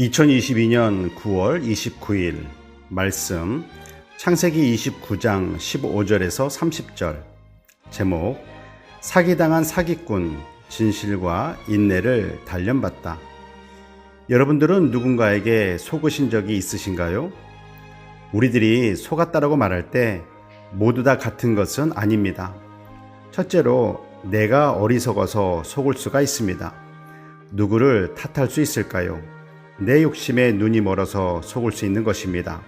2022년 9월 29일 말씀 창세기 29장 15절에서 30절. 제목: 사기당한 사기꾼, 진실과 인내를 단련받다. 여러분들은 누군가에게 속으신 적이 있으신가요? 우리들이 속았다라고 말할 때 모두 다 같은 것은 아닙니다. 첫째로, 내가 어리석어서 속을 수가 있습니다. 누구를 탓할 수 있을까요? 내 욕심에 눈이 멀어서 속을 수 있는 것입니다.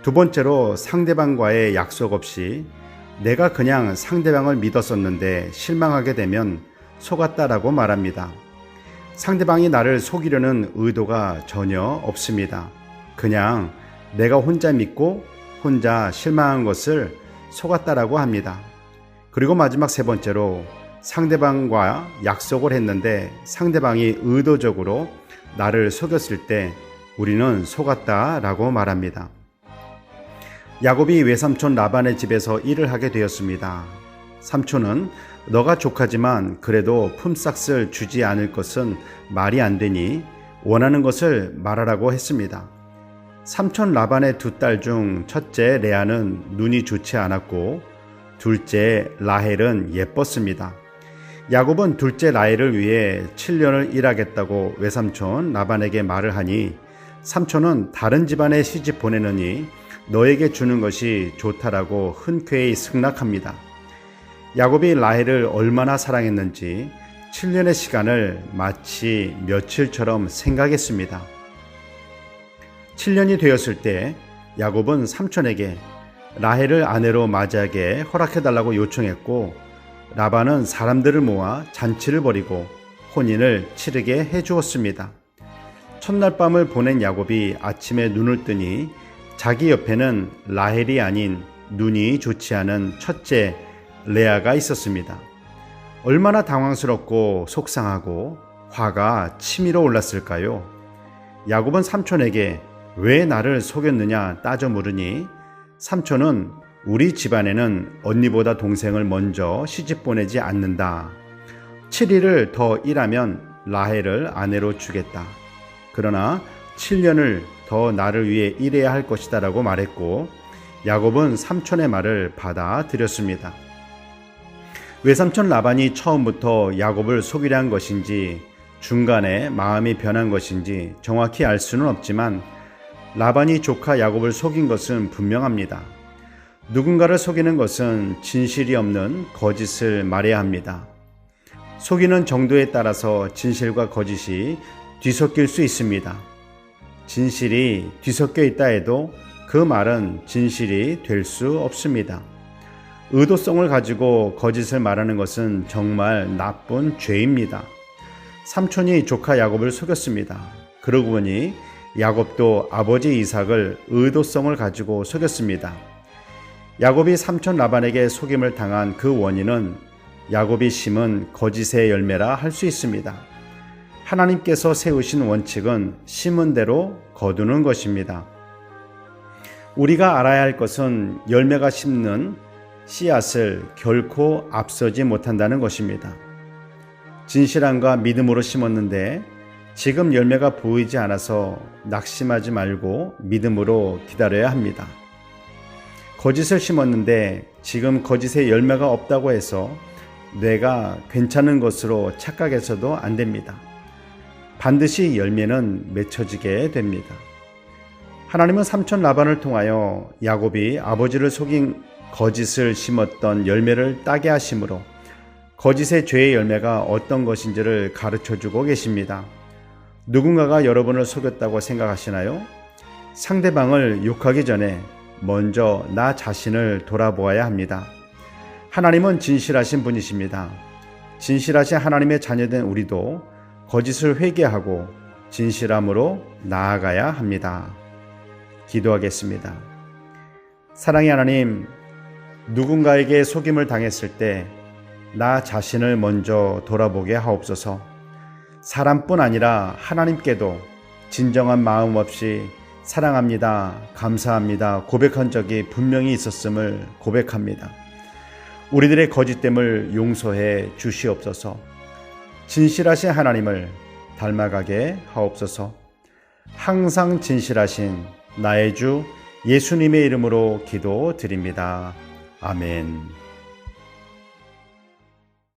두 번째로, 상대방과의 약속 없이 내가 그냥 상대방을 믿었었는데 실망하게 되면 속았다라고 말합니다. 상대방이 나를 속이려는 의도가 전혀 없습니다. 그냥 내가 혼자 믿고 혼자 실망한 것을 속았다라고 합니다. 그리고 마지막 세 번째로, 상대방과 약속을 했는데 상대방이 의도적으로 나를 속였을 때 우리는 속았다라고 말합니다. 야곱이 외삼촌 라반의 집에서 일을 하게 되었습니다. 삼촌은 너가 조카지만 그래도 품삯을 주지 않을 것은 말이 안 되니 원하는 것을 말하라고 했습니다. 삼촌 라반의 두 딸 중 첫째 레아는 눈이 좋지 않았고 둘째 라헬은 예뻤습니다. 야곱은 둘째 라헬을 위해 7년을 일하겠다고 외삼촌 라반에게 말을 하니 삼촌은 다른 집안에 시집 보내느니 너에게 주는 것이 좋다라고 흔쾌히 승낙합니다. 야곱이 라헬을 얼마나 사랑했는지 7년의 시간을 마치 며칠처럼 생각했습니다. 7년이 되었을 때 야곱은 삼촌에게 라헬을 아내로 맞이하게 허락해달라고 요청했고, 라반은 사람들을 모아 잔치를 벌이고 혼인을 치르게 해주었습니다. 첫날 밤을 보낸 야곱이 아침에 눈을 뜨니 자기 옆에는 라헬이 아닌 눈이 좋지 않은 첫째 레아가 있었습니다. 얼마나 당황스럽고 속상하고 화가 치밀어 올랐을까요? 야곱은 삼촌에게 왜 나를 속였느냐 따져 물으니 삼촌은 우리 집안에는 언니보다 동생을 먼저 시집 보내지 않는다. 7일을 더 일하면 라헬을 아내로 주겠다. 그러나 7년을 더 나를 위해 일해야 할 것이다 라고 말했고, 야곱은 삼촌의 말을 받아들였습니다. 외삼촌 라반이 처음부터 야곱을 속이려 한 것인지 중간에 마음이 변한 것인지 정확히 알 수는 없지만 라반이 조카 야곱을 속인 것은 분명합니다. 누군가를 속이는 것은 진실이 없는 거짓을 말해야 합니다. 속이는 정도에 따라서 진실과 거짓이 뒤섞일 수 있습니다. 진실이 뒤섞여 있다 해도 그 말은 진실이 될 수 없습니다. 의도성을 가지고 거짓을 말하는 것은 정말 나쁜 죄입니다. 삼촌이 조카 야곱을 속였습니다. 그러고 보니 야곱도 아버지 이삭을 의도성을 가지고 속였습니다. 야곱이 삼촌 라반에게 속임을 당한 그 원인은 야곱이 심은 거짓의 열매라 할 수 있습니다. 하나님께서 세우신 원칙은 심은 대로 거두는 것입니다. 우리가 알아야 할 것은 열매가 심는 씨앗을 결코 앞서지 못한다는 것입니다. 진실함과 믿음으로 심었는데 지금 열매가 보이지 않아서 낙심하지 말고 믿음으로 기다려야 합니다. 거짓을 심었는데 지금 거짓의 열매가 없다고 해서 내가 괜찮은 것으로 착각해서도 안 됩니다. 반드시 열매는 맺혀지게 됩니다. 하나님은 삼촌 라반을 통하여 야곱이 아버지를 속인 거짓을 심었던 열매를 따게 하심으로 거짓의 죄의 열매가 어떤 것인지를 가르쳐주고 계십니다. 누군가가 여러분을 속였다고 생각하시나요? 상대방을 욕하기 전에 먼저 나 자신을 돌아보아야 합니다. 하나님은 진실하신 분이십니다. 진실하신 하나님의 자녀된 우리도 거짓을 회개하고 진실함으로 나아가야 합니다. 기도하겠습니다. 사랑의 하나님, 누군가에게 속임을 당했을 때 나 자신을 먼저 돌아보게 하옵소서. 사람뿐 아니라 하나님께도 진정한 마음 없이 사랑합니다, 감사합니다 고백한 적이 분명히 있었음을 고백합니다. 우리들의 거짓됨을 용서해 주시옵소서. 진실하신 하나님을 닮아가게 하옵소서. 항상 진실하신 나의 주 예수님의 이름으로 기도드립니다. 아멘.